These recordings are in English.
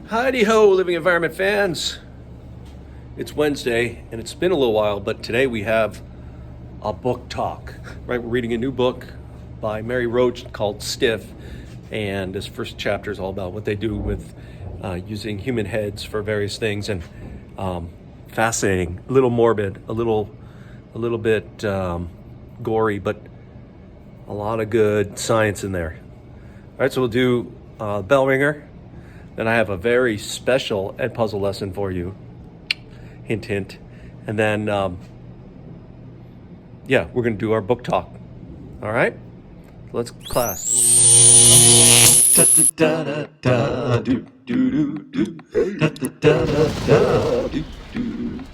Heidi ho, living environment fans. It's Wednesday and it's been a little while, but today we have a book talk. Right, we're reading a new book by Mary Roach called Stiff, and this first chapter is all about what they do with using human heads for various things, and fascinating, a little morbid, a little bit gory, but a lot of good science in there. All right, so we'll do Bellringer. Then I have a very special Ed puzzle lesson for you. Hint, hint. And then, we're going to do our book talk. All right? Let's class.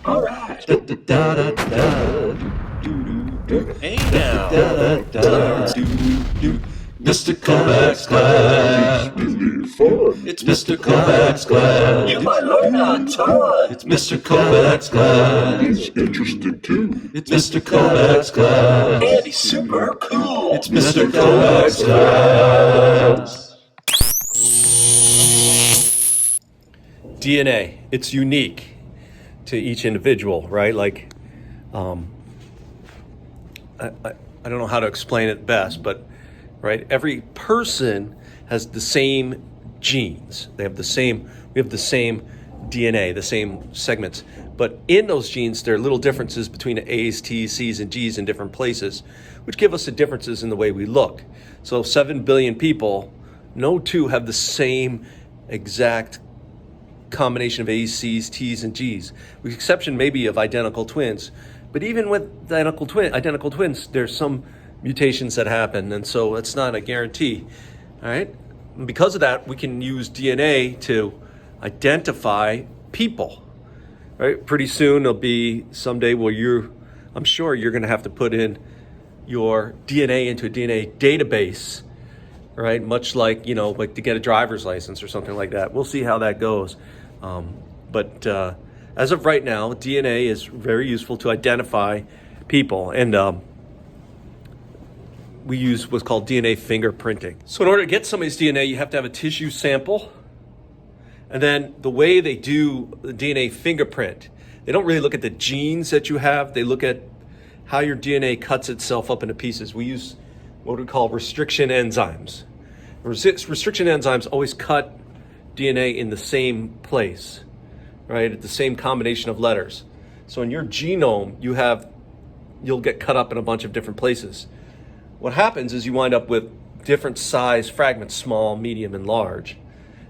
All right. Hey now. Mr. Kovacs class. It's Mr. Kovacs class. You might learn a ton. It's Mr. Kovacs class. It's interesting too. It's Mr. Kovacs class. And he's super cool. It's Mr. Kovacs class. DNA. It's unique to each individual, right? Like, I don't know how to explain it best, but right, every person has the same genes. We have the same DNA, the same segments. But in those genes, there are little differences between A's, T's, C's, and G's in different places, which give us the differences in the way we look. So 7 billion people, no two have the same exact combination of A's, C's, T's, and G's, with the exception maybe of identical twins. But even with identical twins, there's some mutations that happen, and so it's not a guarantee. All right, and because of that, we can use DNA to identify people. Right, pretty soon there'll be someday where I'm sure you're going to have to put in your DNA into a DNA database, right? Much like, like to get a driver's license or something like that. We'll see how that goes. But as of right now, DNA is very useful to identify people, and we use what's called DNA fingerprinting. So in order to get somebody's DNA, you have to have a tissue sample. And then the way they do the DNA fingerprint, they don't really look at the genes that you have. They look at how your DNA cuts itself up into pieces. We use what we call restriction enzymes. Restriction enzymes always cut DNA in the same place, right? At the same combination of letters. So in your genome, you'll get cut up in a bunch of different places. What happens is you wind up with different size fragments, small, medium, and large.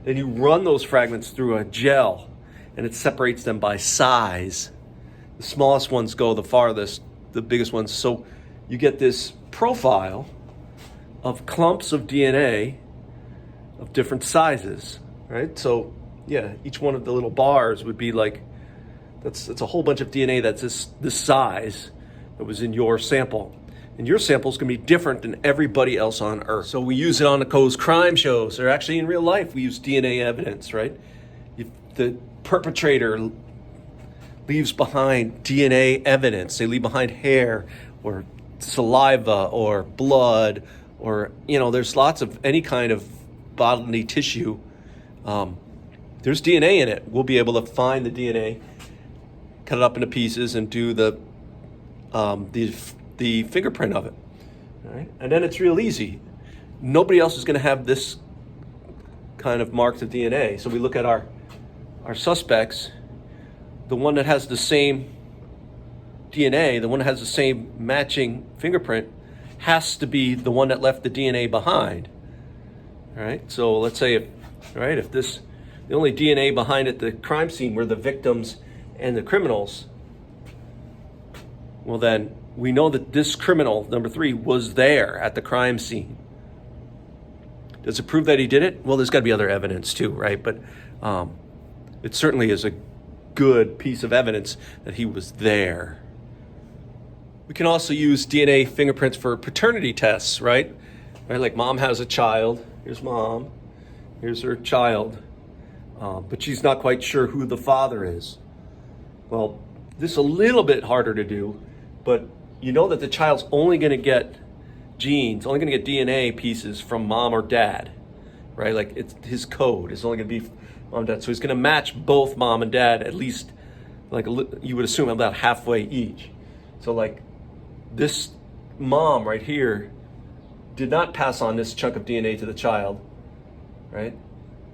Then you run those fragments through a gel, and it separates them by size. The smallest ones go the farthest, the biggest ones. So you get this profile of clumps of DNA of different sizes, right? So yeah, each one of the little bars would be like, that's a whole bunch of DNA that's this size that was in your sample. And your sample is going to be different than everybody else on Earth. So we use it on those crime shows, or actually in real life, we use DNA evidence, right? If the perpetrator leaves behind DNA evidence, they leave behind hair or saliva or blood, or, there's lots of any kind of bodily tissue. There's DNA in it. We'll be able to find the DNA, cut it up into pieces, and do the fingerprint of it. All right, and then it's real easy. Nobody else is going to have this kind of marked of DNA. So we look at our suspects. The one that has the same DNA, the one that has the same matching fingerprint, has to be the one that left the DNA behind. All right, so let's say if the only DNA behind at the crime scene were the victims and the criminals, well then we know that this criminal, number 3, was there at the crime scene. Does it prove that he did it? Well, there's got to be other evidence too, right? But it certainly is a good piece of evidence that he was there. We can also use DNA fingerprints for paternity tests, right? Like mom has a child. Here's mom. Here's her child. But she's not quite sure who the father is. Well, this is a little bit harder to do, but you know that the child's only going to get genes, only going to get DNA pieces from mom or dad, right? Like it's his code is only going to be Mom and dad. So he's going to match both mom and dad at least, like you would assume, about halfway each. So like this mom right here did not pass on this chunk of DNA to the child, right?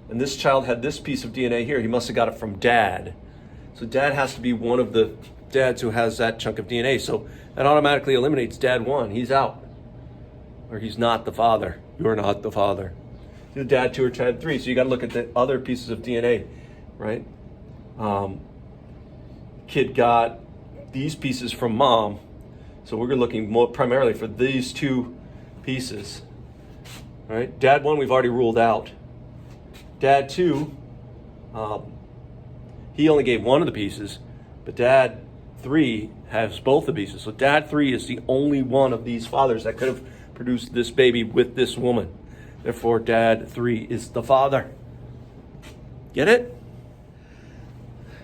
And this child had this piece of DNA here. He must have got it from dad. So dad has to be one of the dads who has that chunk of DNA. So that automatically eliminates dad 1. He's out. Or he's not the father. You're not the father. The dad 2 or dad 3. So you got to look at the other pieces of DNA, right? Kid got these pieces from mom. So we're looking more primarily for these 2 pieces, right? Dad 1 we've already ruled out. Dad 2, he only gave one of the pieces, but dad 3 has both the pieces. So dad 3 is the only one of these fathers that could have produced this baby with this woman. Therefore, dad 3 is the father. Get it?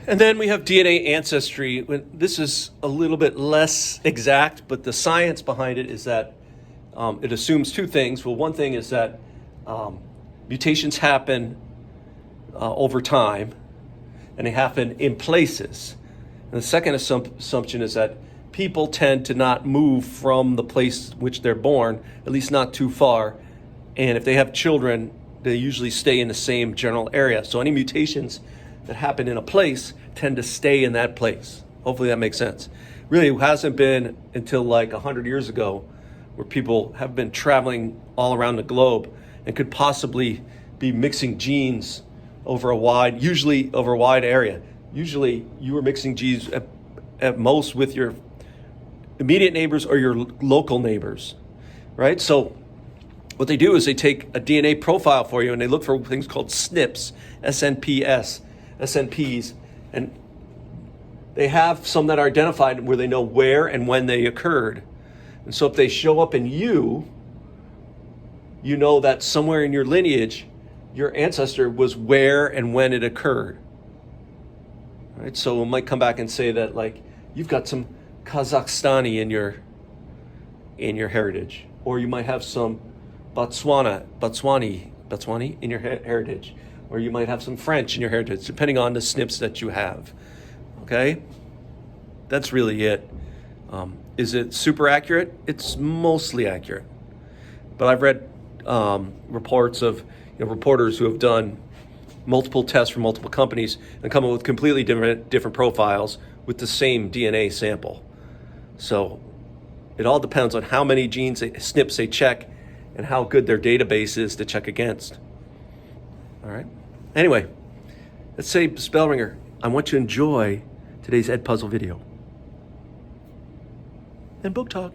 And then we have DNA ancestry. This is a little bit less exact, but the science behind it is that it assumes 2 things. Well, one thing is that mutations happen over time, and they happen in places. And the second assumption is that people tend to not move from the place which they're born, at least not too far. And if they have children, they usually stay in the same general area. So any mutations that happen in a place tend to stay in that place. Hopefully that makes sense. Really, it hasn't been until like 100 years ago where people have been traveling all around the globe and could possibly be mixing genes over a wide area. Usually you were mixing genes at most with your immediate neighbors or your local neighbors, right? So what they do is they take a DNA profile for you and they look for things called SNPs, SNPs, and they have some that are identified where they know where and when they occurred. And so if they show up in you, you know that somewhere in your lineage, your ancestor was where and when it occurred. Right? So it might come back and say that like you've got some Kazakhstani in your heritage, or you might have some Botswani in your heritage, or you might have some French in your heritage, depending on the SNPs that you have. Okay, that's really it. Is it super accurate? It's mostly accurate, but I've read reports of reporters who have done multiple tests for multiple companies and come up with completely different profiles with the same DNA sample. So it all depends on how many SNPs they check and how good their database is to check against. All right. Anyway, let's say Bellringer, I want you to enjoy today's Ed Puzzle video. And book talk.